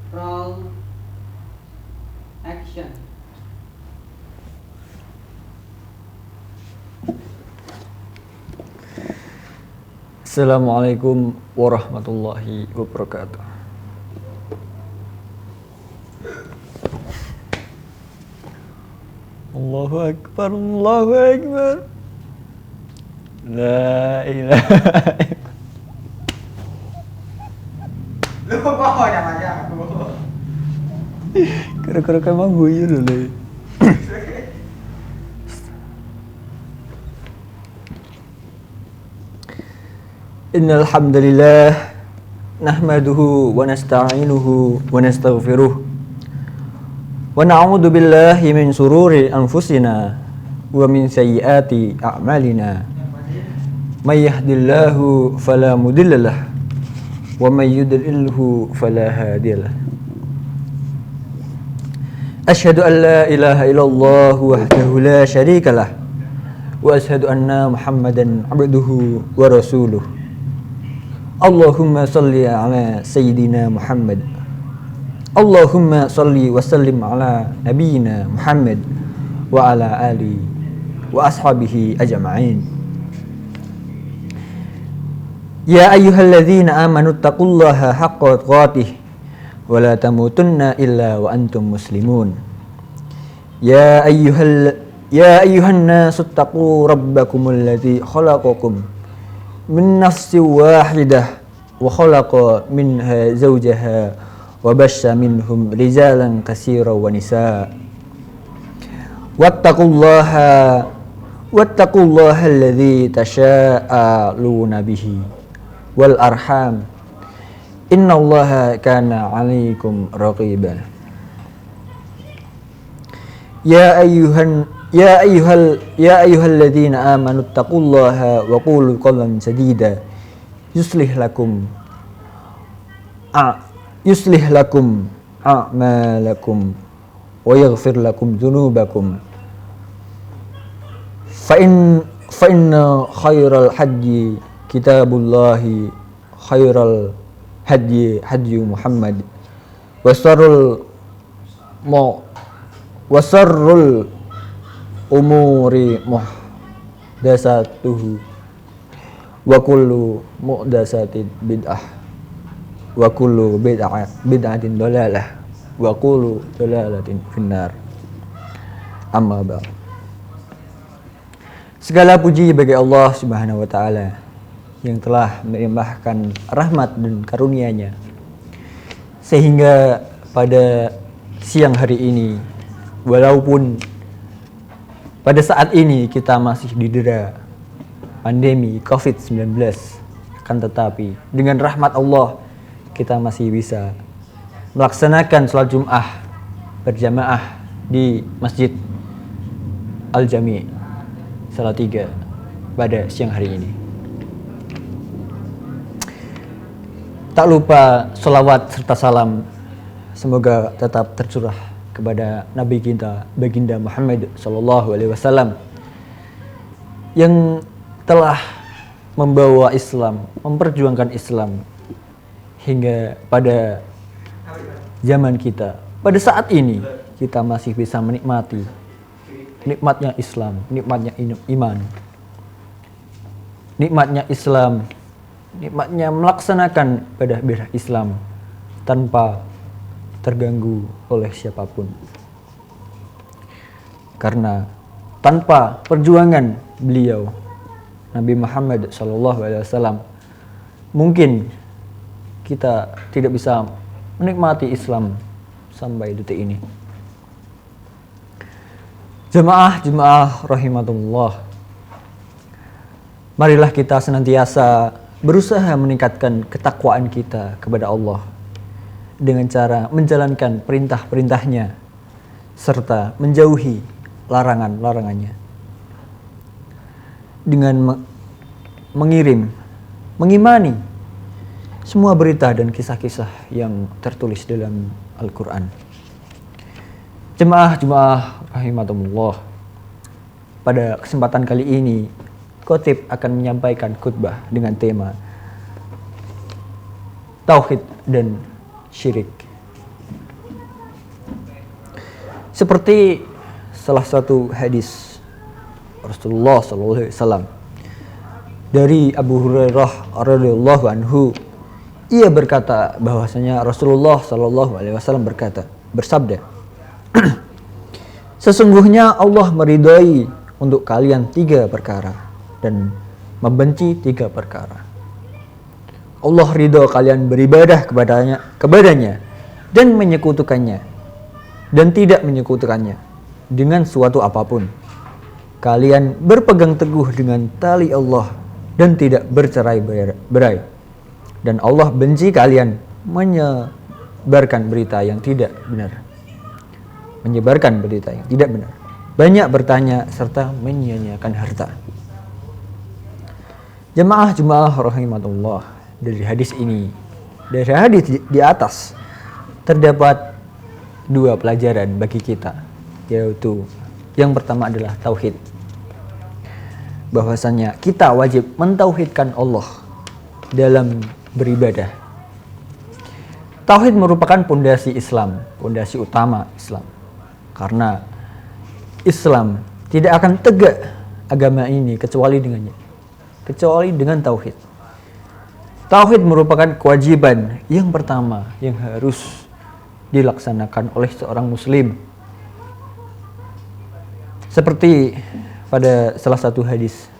Roll action. Assalamualaikum warahmatullahi wabarakatuh. Allahu Akbar, Allahu Akbar. La ilaha Lu kok jangan aku. Kira-kira kayak mau gue dulu deh. Innal hamdalillah nahmaduhu wa nasta'inuhu wa nastaghfiruh wa na'udzu billahi min shururi anfusina wa min sayyiati a'malina may yahdihillahu fala mudhillalah wa may yudlilhu fala hadiyalah. Asyhadu an la ilaha illallah wahdahu la syarikalah wa asyhadu anna Muhammadan abduhu wa rasuluh. Allahumma salli ala sayyidina Muhammad. Allahumma salli wa sallim ala nabiyyina Muhammad wa ala ali wa ashabihi ajma'in. Ya ayyuhalladzina amanu taqullaha haqqa tuqatih wa la tamutunna illa wa antum muslimun. Ya ayyuhan nasu taqu rabbakumul ladzi khalaqakum min nafsin wahidah wa khalaqa minha zawjaha wa bassa minhum rijalan katsiran wa nisaa. Wattaqullaha alladzi tasaaluna bihi wal arham innallaha kana 'alaikum raqiba. Ya ayyuhalladzina amanu taqullaha wa qulu qawlan sadida yuslih lakum a'malakum wa yaghfir lakum dhunubakum fa inna khairal hadyi kitabullahi khairal hadyi Muhammad wa sarrul umuri muhdasatuhu wa kullu muhdasatin bid'ah wa kullu bid'atin dalalah wa kullu dalalatin finnar. Amma ba'd. Segala puji bagi Allah Subhanahu wa taala yang telah melimpahkan rahmat dan karunia-Nya sehingga pada siang hari ini, walaupun pada saat ini kita masih didera pandemi COVID-19, akan tetapi dengan rahmat Allah kita masih bisa melaksanakan sholat Jum'ah berjamaah di Masjid Al-Jami' Salatiga pada siang hari ini. Tak lupa sholawat serta salam semoga tetap tercurah kepada Nabi kita baginda Muhammad sallallahu alaihi wasallam yang telah membawa Islam, memperjuangkan Islam hingga pada zaman kita. Pada saat ini kita masih bisa menikmati nikmatnya Islam, nikmatnya iman, nikmatnya Islam, nikmatnya melaksanakan ibadah Islam tanpa terganggu oleh siapapun. Karena tanpa perjuangan beliau Nabi Muhammad SAW, mungkin kita tidak bisa menikmati Islam sampai detik ini. Jemaah rahimatullah, marilah kita senantiasa berusaha meningkatkan ketakwaan kita kepada Allah dengan cara menjalankan perintah-perintahnya serta menjauhi larangan-larangannya, dengan mengimani semua berita dan kisah-kisah yang tertulis dalam Al-Quran. Jemaah rahimakumullah, pada kesempatan kali ini khotib akan menyampaikan khutbah dengan tema Tauhid dan Syirik. Seperti salah satu hadis Rasulullah SAW dari Abu Hurairah radhiyallahu anhu, ia berkata bahwasanya Rasulullah SAW bersabda, sesungguhnya Allah meridhai untuk kalian 3 perkara dan membenci 3 perkara. Allah ridho kalian beribadah kepadanya dan menyekutukannya dan tidak menyekutukannya dengan suatu apapun. Kalian berpegang teguh dengan tali Allah dan tidak bercerai-berai. Dan Allah benci kalian menyebarkan berita yang tidak benar. Banyak bertanya serta menyia-nyiakan harta. Jemaah rahimatullah, dari hadis di atas terdapat 2 pelajaran bagi kita, yaitu yang pertama adalah tauhid. Bahwasanya kita wajib mentauhidkan Allah dalam beribadah. Tauhid merupakan pondasi Islam, pondasi utama Islam. Karena Islam tidak akan tegak agama ini kecuali dengan tauhid. Tauhid merupakan kewajiban yang pertama yang harus dilaksanakan oleh seorang muslim. Seperti pada salah satu hadis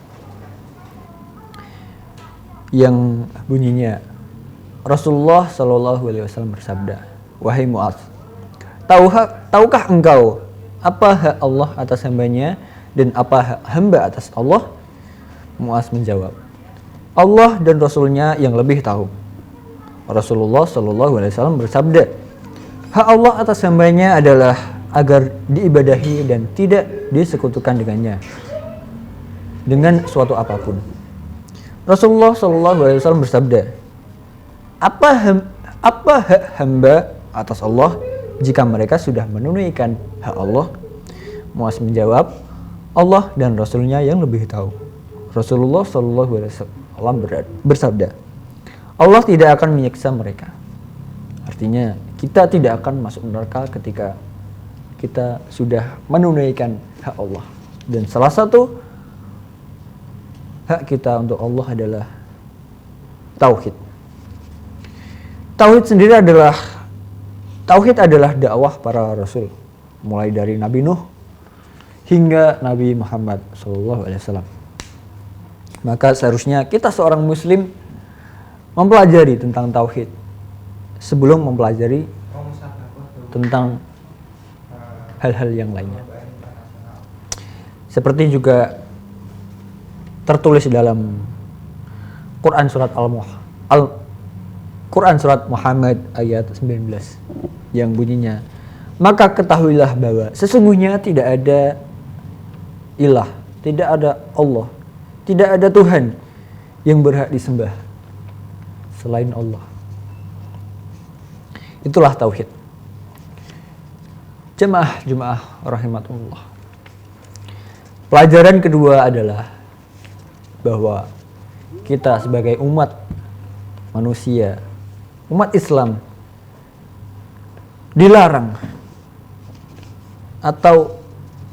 yang bunyinya Rasulullah SAW bersabda, wahai Mu'adz, tahukah engkau apa hak Allah atas hambanya dan apa hak hamba atas Allah? Mu'adz menjawab, Allah dan Rasulnya yang lebih tahu. Rasulullah SAW bersabda, hak Allah atas hambanya adalah agar diibadahi dan tidak disekutukan dengannya dengan suatu apapun. Rasulullah SAW bersabda, apa hak hamba atas Allah jika mereka sudah menunaikan hak Allah? Mu'adz menjawab, Allah dan Rasulnya yang lebih tahu. Rasulullah SAW bersabda, Allah tidak akan menyiksa mereka. Artinya kita tidak akan masuk neraka ketika kita sudah menunaikan hak Allah. Dan salah satu hak kita untuk Allah adalah tauhid. Tauhid adalah dakwah para rasul, mulai dari Nabi Nuh hingga Nabi Muhammad SAW. Maka seharusnya kita seorang muslim mempelajari tentang tauhid sebelum mempelajari tentang hal-hal yang lainnya. Seperti juga tertulis dalam Quran surat Muhammad ayat 19 yang bunyinya, maka ketahuilah bahwa sesungguhnya tidak ada ilah, tidak ada Allah, tidak ada Tuhan yang berhak disembah selain Allah. Itulah tauhid. Jemaah rahimatullah. Pelajaran kedua adalah bahwa kita sebagai umat manusia, umat Islam, dilarang atau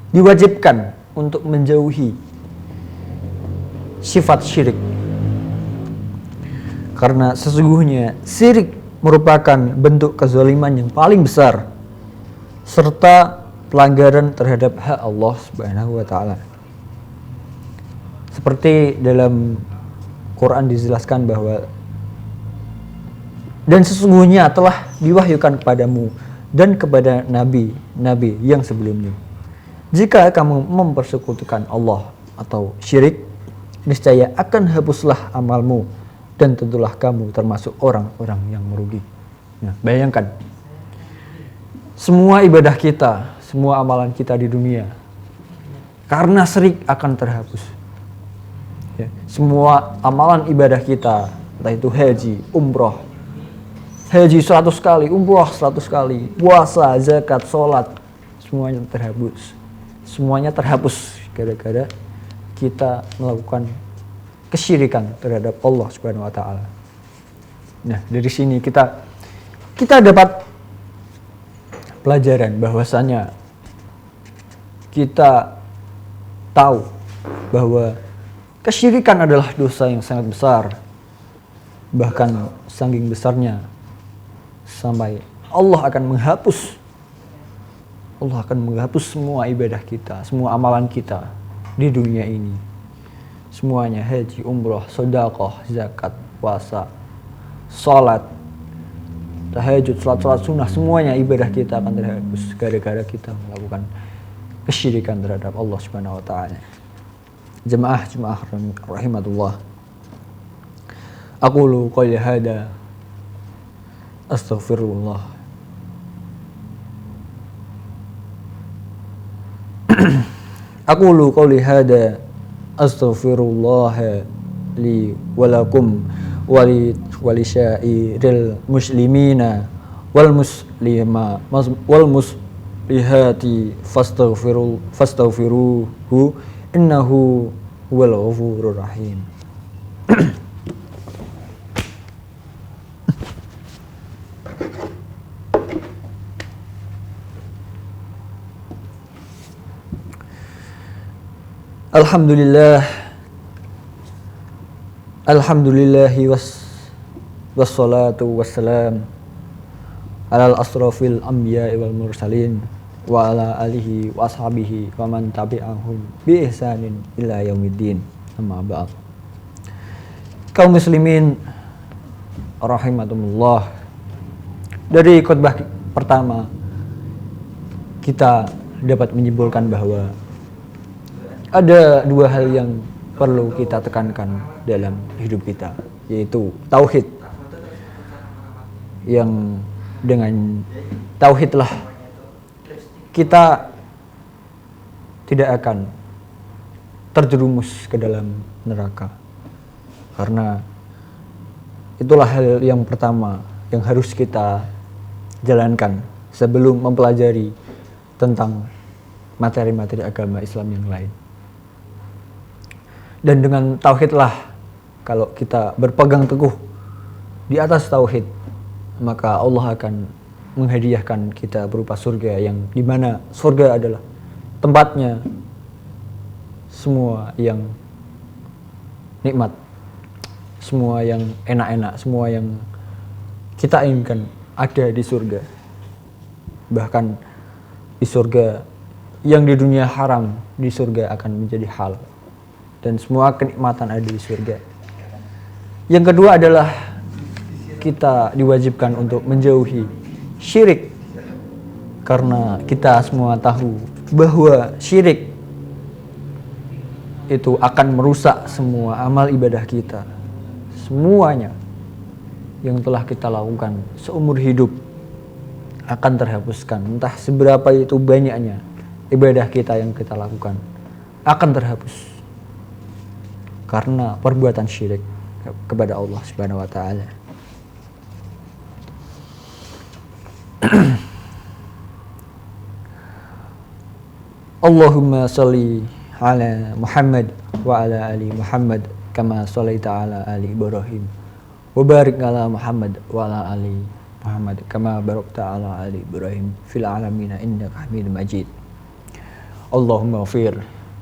diwajibkan untuk menjauhi sifat syirik. Karena sesungguhnya syirik merupakan bentuk kezaliman yang paling besar serta pelanggaran terhadap hak Allah Subhanahu wa taala. Seperti dalam Quran dijelaskan bahwa dan sesungguhnya telah diwahyukan kepadamu dan kepada nabi-nabi yang sebelumnya, jika kamu mempersekutukan Allah atau syirik, niscaya akan hapuslah amalmu dan tentulah kamu termasuk orang-orang yang merugi. Nah, bayangkan semua ibadah kita, semua amalan kita di dunia karena syirik akan terhapus. Ya, semua amalan ibadah kita, entah itu haji, umroh, haji 100 kali, umroh 100 kali, puasa, zakat, sholat, semuanya terhapus. Semuanya terhapus gara-gara kita melakukan kesyirikan terhadap Allah Subhanahu wa taala. Nah, dari sini kita dapat pelajaran bahwasanya kita tahu bahwa kesyirikan adalah dosa yang sangat besar, bahkan saking besarnya sampai Allah akan menghapus semua ibadah kita, semua amalan kita di dunia ini. Semuanya, haji, umroh, sedekah, zakat, puasa, salat, tahajud, salat sunnah, semuanya ibadah kita akan terhapus gara-gara kita melakukan kesyirikan terhadap Allah Subhanahu wa taala. Jemaah rahimatullah. Aqulu qouli hada astaghfirullah. Aqulu qouli hada astaghfirullah li wa lakum wa li syairil muslimina wal muslihati fastaghfiruhu innahu huwal ghafurur rahim. Alhamdulillahi wassalatu wassalam alal asrafil anbiya'i wal mursalin wa ala alihi wa ashabihi wa man tabi'ahum bi ihsanin ila yaumiddin. Amma ba'd. Kaum muslimin rahimakumullah, dari khutbah pertama kita dapat menyimpulkan bahwa ada dua hal yang perlu kita tekankan dalam hidup kita, yaitu tauhid. Yang dengan tauhidlah kita tidak akan terjerumus ke dalam neraka. Karena itulah hal yang pertama yang harus kita jalankan sebelum mempelajari tentang materi-materi agama Islam yang lain. Dan dengan tauhidlah, kalau kita berpegang teguh di atas tauhid, maka Allah akan menghadiahkan kita berupa surga, yang dimana surga adalah tempatnya semua yang nikmat, semua yang enak-enak, semua yang kita inginkan ada di surga. Bahkan di surga yang di dunia haram, di surga akan menjadi halal. Dan semua kenikmatan ada di surga. Yang kedua adalah kita diwajibkan untuk menjauhi syirik. Karena kita semua tahu bahwa syirik itu akan merusak semua amal ibadah kita. Semuanya yang telah kita lakukan seumur hidup akan terhapuskan. Entah seberapa itu banyaknya ibadah kita yang kita lakukan akan terhapus karena perbuatan syirik kepada Allah Subhanahu wa taala. Allahumma shalli ala Muhammad wa ala ali Muhammad kama shallaita ala ali Ibrahim wa barik ala Muhammad wa ala ali Muhammad kama barakta ala ali Ibrahim fil alamin innaka Hamidum Majid. Allahumma ighfir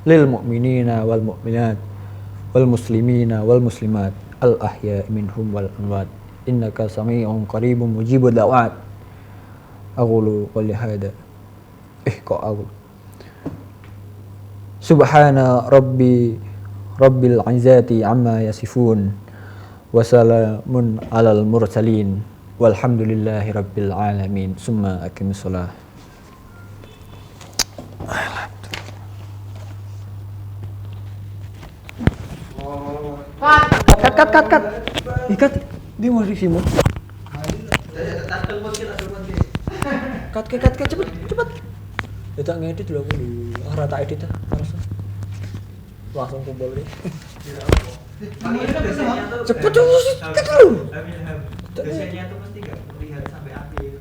lil mu'minina wal mu'minat wal muslimina wal muslimat al ahya minhum wal amwat innaka sami'un qaribun mujibud da'wat. Aqulu qouli hada aku subhana rabbil izzati amma yasifun wa salamun alal mursalin walhamdulillahi rabbil alamin. Summa aqimis shalah. Cut. Ikat. Dia mau review. Cut cepet. Ya tak ngedit dulu aku dulu. Rata edit langsung kumpul nih. Cepet dulu. Biasanya tuh mesti